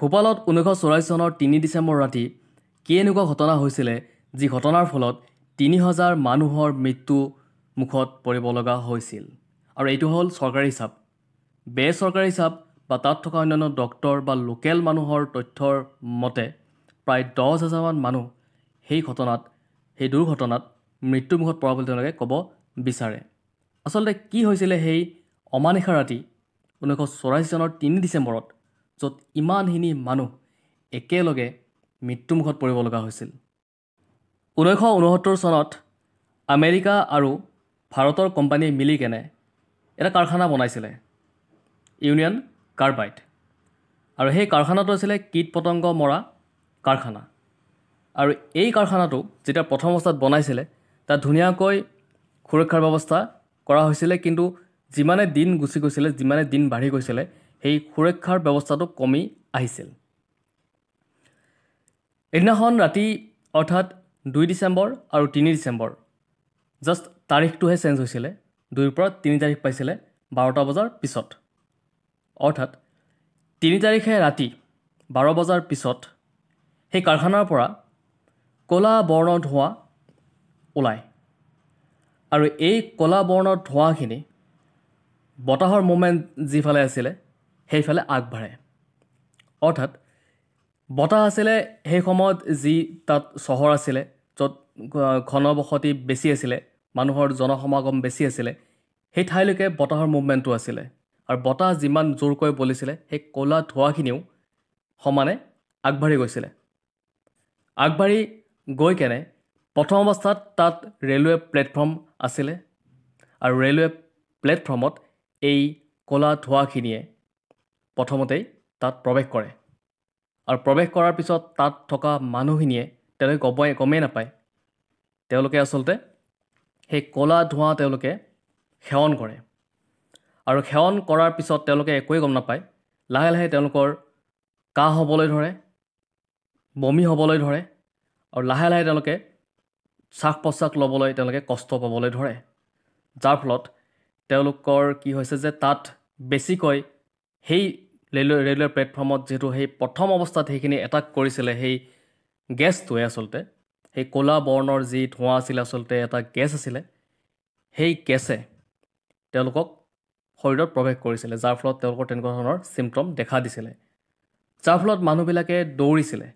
ভূপালত 1984 চনৰ 3 ডিচেম্বৰ ৰাতি কি এনেকুৱা ঘটনা হৈছিলে যি ঘটনাৰ ফলত 3000 মানুহৰ মৃত্যু মুখত পৰিব লগা হৈছিল আৰু এইটো হ'ল চৰকাৰী হিচাপ বেচৰকাৰী হিচাপ বা তাত থকা অন্যান্য ডক্টৰ বা লোকেল মানুহৰ তথ্যৰ মতে প্ৰায় 10,000 মান মানুহ সেই দুৰ্ঘটনাত মৃত্যু মুখত পৰা বুলি তেওঁলোকে ক'ব বিচাৰে আচলতে কি হৈছিলে সেই অমানিশা ৰাতি 1984 চনৰ 3 ডিচেম্বৰত য'ত ইমানখিনি মানুহ একেলগে মৃত্যুমুখত পৰিব লগা হৈছিল 1969 চনত আমেৰিকা আৰু ভাৰতৰ কোম্পানীয়ে মিলি কেনে এটা কাৰখানা বনাইছিলে ইউনিয়ন কাৰ্বাইড আৰু সেই কাৰখানাটো আছিলে কীট পতংগ মৰা কাৰখানা আৰু এই কাৰখানাটো যেতিয়া প্ৰথম অৱস্থাত বনাইছিলে তাত ধুনীয়াকৈ সুৰক্ষাৰ ব্যৱস্থা কৰা হৈছিলে কিন্তু যিমানে দিন গুচি গৈছিলে যিমানে দিন বাঢ়ি গৈছিলে সেই সুৰক্ষাৰ ব্যৱস্থাটো কমি আহিছিল এদিনাখন ৰাতি অৰ্থাৎ 2 ডিচেম্বৰ আৰু 3 ডিচেম্বৰ জাষ্ট তাৰিখটোহে চেঞ্জ হৈছিলে 2ৰ পৰা 3 তাৰিখ পাইছিলে 12টা বজাৰ পিছত অৰ্থাৎ 3 তাৰিখে ৰাতি 12 বজাৰ পিছত সেই কাৰখানাৰ পৰা ক'লা বৰ্ণৰ ধোঁৱা ওলায় আৰু এই ক'লা বৰ্ণৰ ধোঁৱাখিনি বতাহৰ মুভমেণ্ট যিফালে আছিলে সেইফালে আগবাঢ়ে অৰ্থাৎ বতাহ আছিলে সেই সময়ত যি তাত চহৰ আছিলে য'ত ঘনবসতি বেছি আছিলে মানুহৰ জনসমাগম বেছি আছিলে সেই ঠাইলৈকে বতাহৰ মুভমেণ্টটো আছিলে আৰু বতাহ যিমান জোৰকৈ বলিছিলে সেই ক'লা ধোঁৱাখিনিও সমানে আগবাঢ়ি গৈছিলে আগবাঢ়ি গৈ কেনে প্ৰথম অৱস্থাত তাত ৰেলৱে প্লেটফৰ্ম আছিলে আৰু ৰেলৱে প্লেটফৰ্মত এই ক'লা ধোঁৱাখিনিয়ে প্ৰথমতেই তাত প্ৰৱেশ কৰে আৰু প্ৰৱেশ কৰাৰ পিছত তাত থকা মানুহখিনিয়ে তেওঁলোকে গমেই নাপায় তেওঁলোকে আচলতে সেই ক'লা ধোঁৱা তেওঁলোকে সেৱন কৰে আৰু সেৱন কৰাৰ পিছত তেওঁলোকে একোৱেই গম নাপায় লাহে লাহে তেওঁলোকৰ কাহ হ'বলৈ ধৰে বমি হ'বলৈ ধৰে আৰু লাহে লাহে তেওঁলোকে শ্বাস প্ৰশ্বাস ল'বলৈ তেওঁলোকে কষ্ট পাবলৈ ধৰে যাৰ ফলত তেওঁলোকৰ কি হৈছে যে তাত বেছিকৈ সেই ৰেলৱে প্লেটফৰ্মত যিহেতু সেই প্ৰথম অৱস্থাত সেইখিনি এটাক কৰিছিলে সেই গেছটোৱে আচলতে সেই ক'লা বৰ্ণৰ যি ধোঁৱা আছিলে আচলতে এটা গেছ আছিলে সেই গেছে তেওঁলোকক শৰীৰত প্ৰৱেশ কৰিছিলে যাৰ ফলত তেওঁলোকৰ তেনেকুৱা ধৰণৰ চিমটম দেখা দিছিলে যাৰ ফলত মানুহবিলাকে দৌৰিছিলে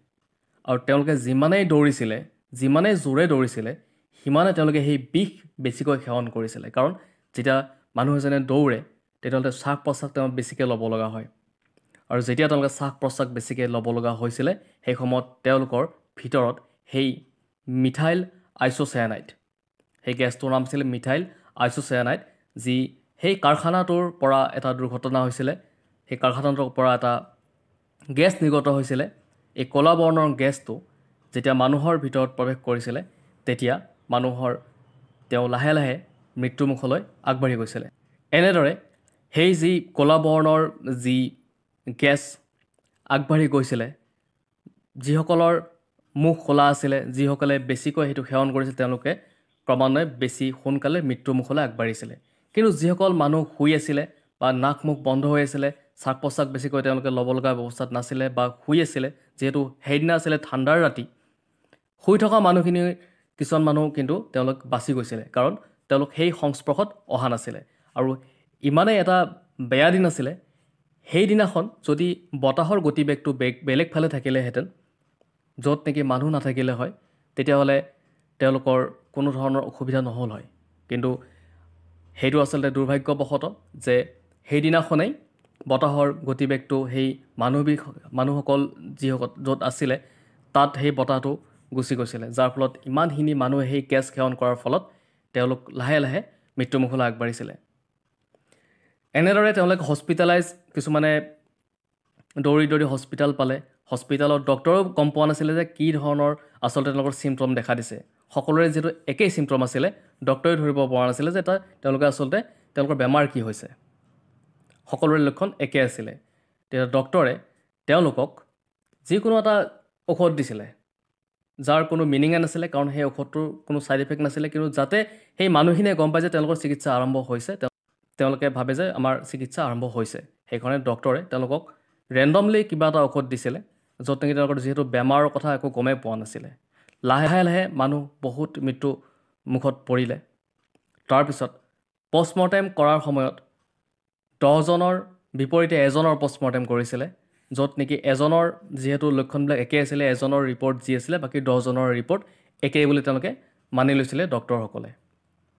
আৰু তেওঁলোকে যিমানেই দৌৰিছিলে যিমানেই জোৰে দৌৰিছিলে সিমানে তেওঁলোকে সেই বিষ বেছিকৈ সেৱন কৰিছিলে কাৰণ যেতিয়া মানুহ এজনে দৌৰে তেতিয়াহ'লে শ্বাস প্ৰশ্বাস তেওঁ বেছিকৈ ল'ব লগা হয় আৰু যেতিয়া তেওঁলোকে শ্বাস প্ৰশ্বাস বেছিকৈ ল'ব লগা হৈছিলে সেই সময়ত তেওঁলোকৰ ভিতৰত সেই মিথাইল আইচ'চিয়ানাইড সেই গেছটোৰ নাম আছিলে মিথাইল আইচ'চিয়ানাইড যি সেই কাৰখানাটোৰ পৰা এটা দুৰ্ঘটনা হৈছিলে সেই কাৰখানাটোৰ পৰা এটা গেছ নিৰ্গত হৈছিলে এই ক'লা বৰ্ণৰ গেছটো যেতিয়া মানুহৰ ভিতৰত প্ৰৱেশ কৰিছিলে তেতিয়া তেওঁ লাহে লাহে মৃত্যুমুখলৈ আগবাঢ়ি গৈছিলে এনেদৰে সেই যি ক'লা বৰ্ণৰ যি গেছ আগবাঢ়ি গৈছিলে যিসকলৰ মুখ খোলা আছিলে যিসকলে বেছিকৈ সেইটো সেৱন কৰিছিল তেওঁলোকে ক্ৰমান্বয়ে বেছি সোনকালে মৃত্যুমুখলৈ আগবাঢ়িছিলে কিন্তু যিসকল মানুহ শুই আছিলে বা নাক মুখ বন্ধ হৈ আছিলে শ্বাস প্ৰশ্বাস বেছিকৈ তেওঁলোকে ল'ব লগা ব্যৱস্থাত নাছিলে বা শুই আছিলে যিহেতু সেইদিনা আছিলে ঠাণ্ডাৰ ৰাতি শুই থকা মানুহখিনি কিছুমান মানুহ কিন্তু তেওঁলোক বাচি গৈছিলে কাৰণ তেওঁলোক সেই সংস্পৰ্শত অহা নাছিলে আৰু ইমানেই এটা বেয়া দিন আছিলে সেইদিনাখন যদি বতাহৰ গতিবেগটো বেলেগ ফালে থাকিলেহেঁতেন য'ত নেকি মানুহ নাথাকিলে হয় তেতিয়াহ'লে তেওঁলোকৰ কোনো ধৰণৰ অসুবিধা নহ'ল হয় কিন্তু সেইটো আচলতে দুৰ্ভাগ্যবশতঃ যে সেইদিনাখনেই বতাহৰ গতিবেগটো সেই মানুহসকল যিসকল য'ত আছিলে তাত সেই বতাহটো গুচি গৈছিলে যাৰ ফলত ইমানখিনি মানুহে সেই গেছ সেৱন কৰাৰ ফলত তেওঁলোক লাহে লাহে মৃত্যুমুখলৈ আগবাঢ়িছিলে এনেদৰে তেওঁলোকে হস্পিটেলাইজ কিছুমানে দৌৰি দৌৰি হস্পিটেল পালে হস্পিটেলত ডক্টৰেও গম পোৱা নাছিলে যে কি ধৰণৰ আচলতে তেওঁলোকৰ চিমটম দেখা দিছে সকলোৰে যিহেতু একেই চিমটম আছিলে ডক্টৰে ধৰিব পৰা নাছিলে যে তেওঁলোকে আচলতে তেওঁলোকৰ বেমাৰ কি হৈছে সকলোৰে লক্ষণ একে আছিলে তেতিয়া ডক্টৰে তেওঁলোকক যিকোনো এটা ঔষধ দিছিলে যাৰ কোনো মিনিঙে নাছিলে কাৰণ সেই ঔষধটোৰ কোনো ছাইড ইফেক্ট নাছিলে কিন্তু যাতে সেই মানুহখিনিয়ে গম পায় যে তেওঁলোকৰ চিকিৎসা আৰম্ভ হৈছে তেওঁলোকে ভাবে যে আমাৰ চিকিৎসা আৰম্ভ হৈছে সেইকাৰণে ডক্টৰে তেওঁলোকক ৰেণ্ডমলি কিবা এটা ঔষধ দিছিলে য'ত নেকি তেওঁলোকৰ যিহেতু বেমাৰৰ কথা একো গমেই পোৱা নাছিলে লাহে লাহে মানুহ বহুত মৃত্যু মুখত পৰিলে তাৰপিছত পষ্টমৰ্টেম কৰাৰ সময়ত 10জনৰ বিপৰীতে এজনৰ পষ্টমৰ্টেম কৰিছিলে য'ত নেকি এজনৰ যিহেতু লক্ষণবিলাক একে আছিলে এজনৰ ৰিপৰ্ট যি আছিলে বাকী 10জনৰ ৰিপৰ্ট একেই বুলি তেওঁলোকে মানি লৈছিলে ডক্তৰসকলে